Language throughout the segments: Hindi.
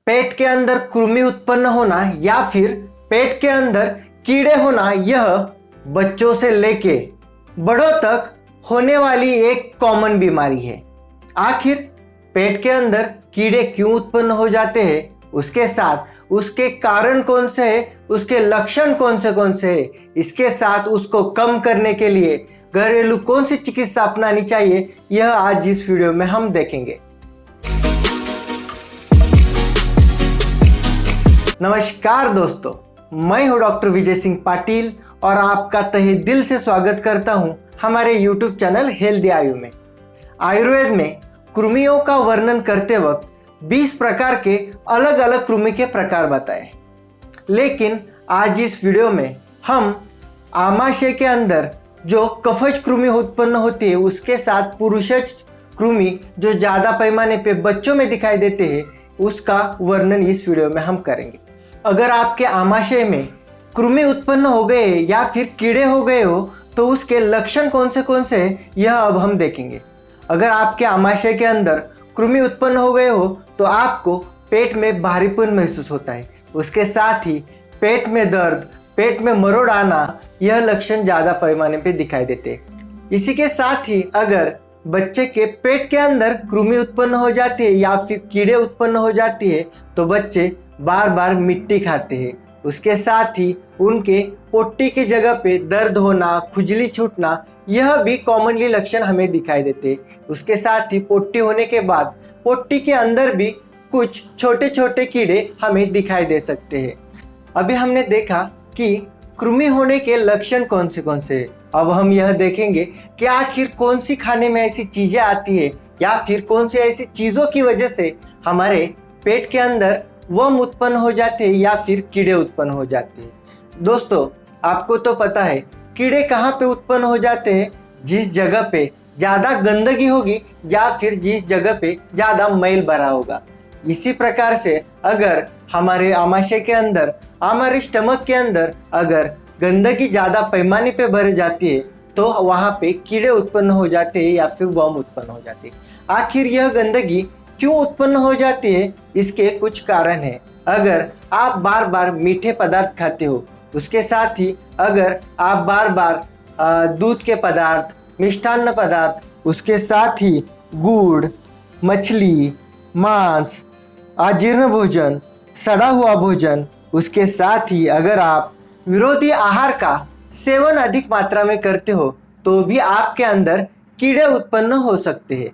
पेट के अंदर कृमि उत्पन्न होना या फिर पेट के अंदर कीड़े होना, यह बच्चों से लेके बड़ों तक होने वाली एक कॉमन बीमारी है। आखिर पेट के अंदर कीड़े क्यों उत्पन्न हो जाते हैं, उसके साथ उसके कारण कौन से हैं, उसके लक्षण कौन से हैं, इसके साथ उसको कम करने के लिए घरेलू कौन सी चिकित्सा अपनानी चाहिए, यह आज इस वीडियो में हम देखेंगे। नमस्कार दोस्तों, मैं हूं डॉक्टर विजय सिंह पाटिल और आपका तहे दिल से स्वागत करता हूं हमारे YouTube चैनल हेल्दी आयु में। आयुर्वेद में कृमियों का वर्णन करते वक्त 20 प्रकार के अलग अलग कृमि के प्रकार बताए, लेकिन आज इस वीडियो में हम आमाशय के अंदर जो कफज कृमि उत्पन्न होती है उसके साथ पुरुषज कृमि जो ज़्यादा पैमाने पे बच्चों में दिखाई देते हैं उसका वर्णन इस वीडियो में हम करेंगे। अगर आपके आमाशय में कृमि उत्पन्न हो गए या फिर कीड़े हो गए हो तो उसके लक्षण कौन से हैं, यह अब हम देखेंगे। अगर आपके आमाशय के अंदर कृमि उत्पन्न हो गए हो तो आपको पेट में भारीपन महसूस होता है, उसके साथ ही पेट में दर्द, पेट में मरोड़ आना, यह लक्षण ज़्यादा पैमाने पे दिखाई देते हैं। इसी के साथ ही अगर बच्चे के पेट के अंदर कृमि उत्पन्न हो जाती है या फिर कीड़े उत्पन्न हो जाती है तो बच्चे बार बार मिट्टी खाते हैं, उसके साथ ही उनके पोटी की जगह पे दर्द होना, खुजली छूटना, यह भी कॉमनली लक्षण हमें दिखाई देते हैं। उसके साथ ही पोटी होने के बाद पोटी के अंदर भी कुछ छोटे छोटे कीड़े हमें दिखाई दे सकते हैं। अभी हमने देखा कि कृमि होने के लक्षण कौन से हैं। अब हम यह देखेंगे कि आखिर कौन सी खाने में ऐसी चीज़ें आती है या फिर कौन सी ऐसी चीज़ों की वजह से हमारे पेट के अंदर वर्म उत्पन्न हो जाते हैं या फिर कीड़े उत्पन्न हो जाते हैं। दोस्तों, आपको तो पता है कीड़े कहाँ पे उत्पन्न हो जाते हैं, जिस जगह पे ज़्यादा गंदगी होगी या फिर जिस जगह पे ज़्यादा मैल भरा होगा। इसी प्रकार से अगर हमारे आमाशय के अंदर, हमारे स्टमक के अंदर अगर गंदगी ज़्यादा पैमाने पे भर जाती है तो वहाँ पे कीड़े उत्पन्न हो जाते हैं या फिर वर्म उत्पन्न हो जाते हैं। आखिर यह गंदगी क्यों उत्पन्न हो जाती है, इसके कुछ कारण हैं। अगर आप बार बार मीठे पदार्थ खाते हो, उसके साथ ही अगर आप बार बार दूध के पदार्थ, मिष्टान्न पदार्थ, उसके साथ ही गुड़, मछली, मांस, अजीर्ण भोजन, सड़ा हुआ भोजन, उसके साथ ही अगर आप विरोधी आहार का सेवन अधिक मात्रा में करते हो तो भी आपके अंदर कीड़े उत्पन्न हो सकते हैं।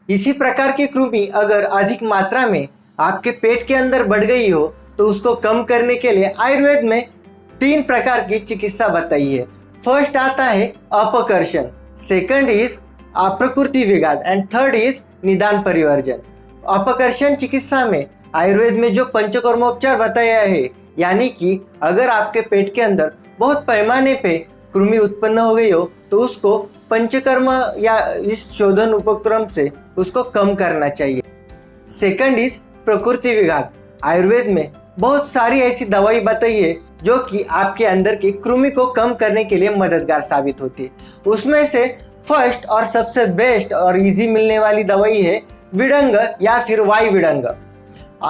इसी प्रकार की कृमि अगर अधिक मात्रा में आपके पेट के अंदर बढ़ गई हो तो उसको कम करने के लिए आयुर्वेद में 3 प्रकार की चिकित्सा बताई है। फर्स्ट आता है अपकर्षण, सेकंड इज प्रकृति विघात एंड थर्ड इज निदान परिवर्जन। अपकर्षण चिकित्सा में आयुर्वेद में जो पंचकर्मोपचार बताया है, यानी कि अगर आपके पेट के अंदर बहुत पैमाने पे कृमि उत्पन्न हो गई हो तो उसको पंचकर्म या इस शोधन उपक्रम से उसको कम करना चाहिए। सेकंड इज प्रकृति विघात। आयुर्वेद में बहुत सारी ऐसी दवाई बताई है जो कि आपके अंदर की कृमि को कम करने के लिए मददगार साबित होती है। उसमें से फर्स्ट और सबसे बेस्ट और इजी मिलने वाली दवाई है विडंग या फिर वायु विडंग।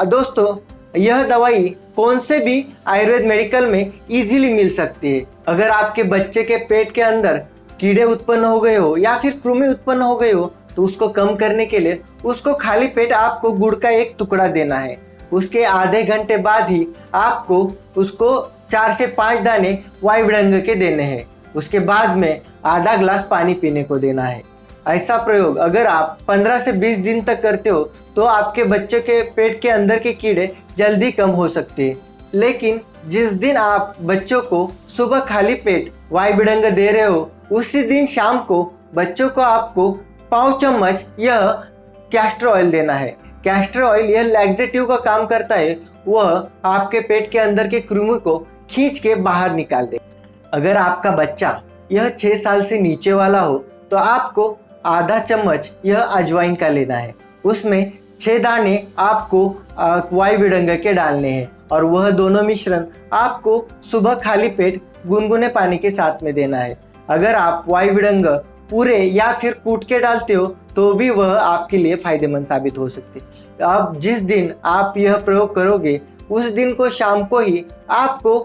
दोस्तों, यह दवाई कौन से भी आयुर्वेद मेडिकल में इजीली मिल सकती है। अगर आपके बच्चे के पेट के अंदर कीड़े उत्पन्न हो गए हो या फिर कृमि उत्पन्न हो गए हो तो उसको कम करने के लिए उसको खाली पेट आपको गुड़ का एक टुकड़ा देना है। उसके आधे घंटे बाद ही आपको उसको 4 से 5 दाने वायु विडंग के देने हैं। उसके बाद में आधा ग्लास पानी पीने को देना है। ऐसा प्रयोग अगर आप 15 से 20 दिन तक करते हो तो आपके बच्चे के पेट के अंदर के कीड़े जल्दी कम हो सकते हैं। लेकिन जिस दिन आप बच्चों को सुबह खाली पेट वायु विडंग दे रहे हो उसी दिन शाम को बच्चों को आपको 5 चम्मच यह कैस्टर ऑयल देना है। कैस्टर ऑयल यह लैक्सेटिव का काम करता है, वह आपके पेट के अंदर के कृमि को खींच के बाहर निकाल दे। अगर आपका बच्चा यह 6 साल से नीचे वाला हो तो आपको आधा चम्मच यह अजवाइन का लेना है। उसमें 6 दाने आपको वायु विडंग के डालने हैं और वह दोनों मिश्रण आपको सुबह खाली पेट गुनगुने पानी के साथ में देना है। अगर आप वायु विडंग पूरे या फिर कूट के डालते हो तो भी वह आपके लिए फायदेमंद साबित हो सकते हैं। अब जिस दिन आप यह प्रयोग करोगे उस दिन को शाम को ही आपको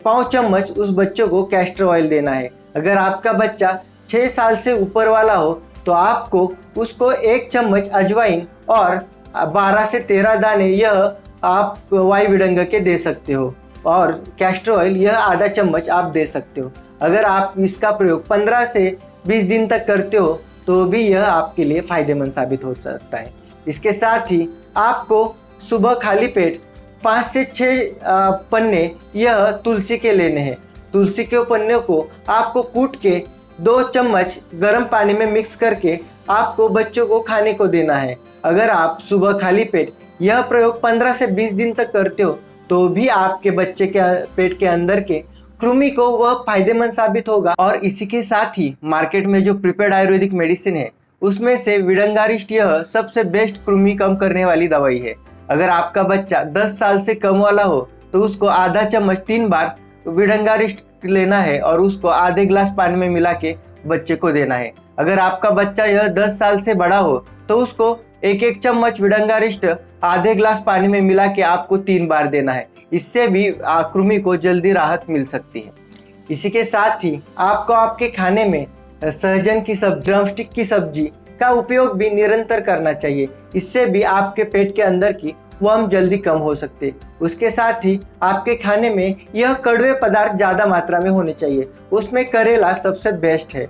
5 चम्मच उस बच्चों को कैस्टर ऑयल देना है। अगर आपका बच्चा 6 साल से ऊपर वाला हो तो आपको उसको 1 चम्मच अजवाइन और 12 से 13 दाने यह आप वाई विडंग के दे सकते हो, और कैस्टर ऑयल यह आधा चम्मच आप दे सकते हो। अगर आप इसका प्रयोग 15 से 20 दिन तक करते हो तो भी यह आपके लिए फ़ायदेमंद साबित हो सकता है। इसके साथ ही आपको सुबह खाली पेट 5 से 6 पन्ने यह तुलसी के लेने हैं। तुलसी के पन्ने को आपको कूट के 2 चम्मच गर्म पानी में मिक्स करके आपको बच्चों को खाने को देना है। अगर आप सुबह खाली पेट यह प्रयोग 15 से 20 दिन तक करते हो तो भी आपके बच्चे के पेट के अंदर के कृमि को वह फायदेमंद साबित होगा। और इसी के साथ ही मार्केट में जो प्रिपेयर्ड आयुर्वेदिक मेडिसिन है उसमें से विडंगारिस्ट यह सबसे बेस्ट कृमि कम करने वाली दवाई है। अगर आपका बच्चा 10 साल से कम वाला हो तो उसको आधा चम्मच 3 बार विडंगारिस्ट लेना है और उसको आधे ग्लास पानी में मिला के बच्चे को देना है। अगर आपका बच्चा यह 10 साल से बड़ा हो तो उसको 1-1 चम्मच विडंगारिस्ट आधे ग्लास पानी में मिला के आपको 3 बार देना है। इससे भी कृमि को जल्दी राहत मिल सकती है। इसी के साथ ही आपको आपके खाने में सहजन की सब्जी, ड्रमस्टिक की सब्जी का उपयोग भी निरंतर करना चाहिए। इससे भी आपके पेट के अंदर की वर्म जल्दी कम हो सकते। उसके साथ ही आपके खाने में यह कड़वे पदार्थ ज़्यादा मात्रा में होने चाहिए, उसमें करेला सबसे बेस्ट है।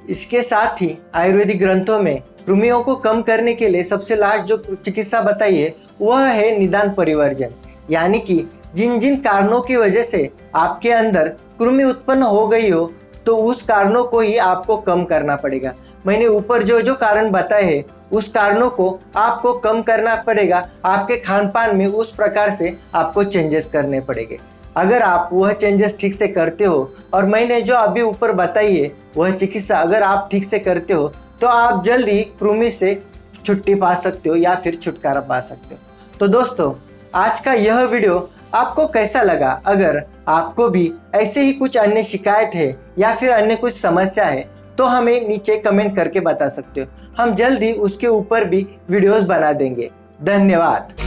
इसके साथ ही आयुर्वेदिक ग्रंथों में कृमियों को कम करने के लिए सबसे लास्ट जो चिकित्सा बताई है वह है निदान परिवर्जन, यानी कि जिन जिन कारणों की वजह से आपके अंदर कृमि उत्पन्न हो गई हो तो उस कारणों को ही आपको कम करना पड़ेगा। मैंने ऊपर जो जो कारण बताए हैं उस कारणों को आपको कम करना पड़ेगा। आपके खान पान में उस प्रकार से आपको चेंजेस करने पड़ेंगे। अगर आप वह चेंजेस ठीक से करते हो और मैंने जो अभी ऊपर बताई है वह चिकित्सा अगर आप ठीक से करते हो तो आप जल्दी कृमि से छुट्टी पा सकते हो या फिर छुटकारा पा सकते हो। तो दोस्तों, आज का यह वीडियो आपको कैसा लगा? अगर आपको भी ऐसे ही कुछ अन्य शिकायत है या फिर अन्य कुछ समस्या है तो हमें नीचे कमेंट करके बता सकते हो। हम जल्दी उसके ऊपर भी वीडियोस बना देंगे। धन्यवाद।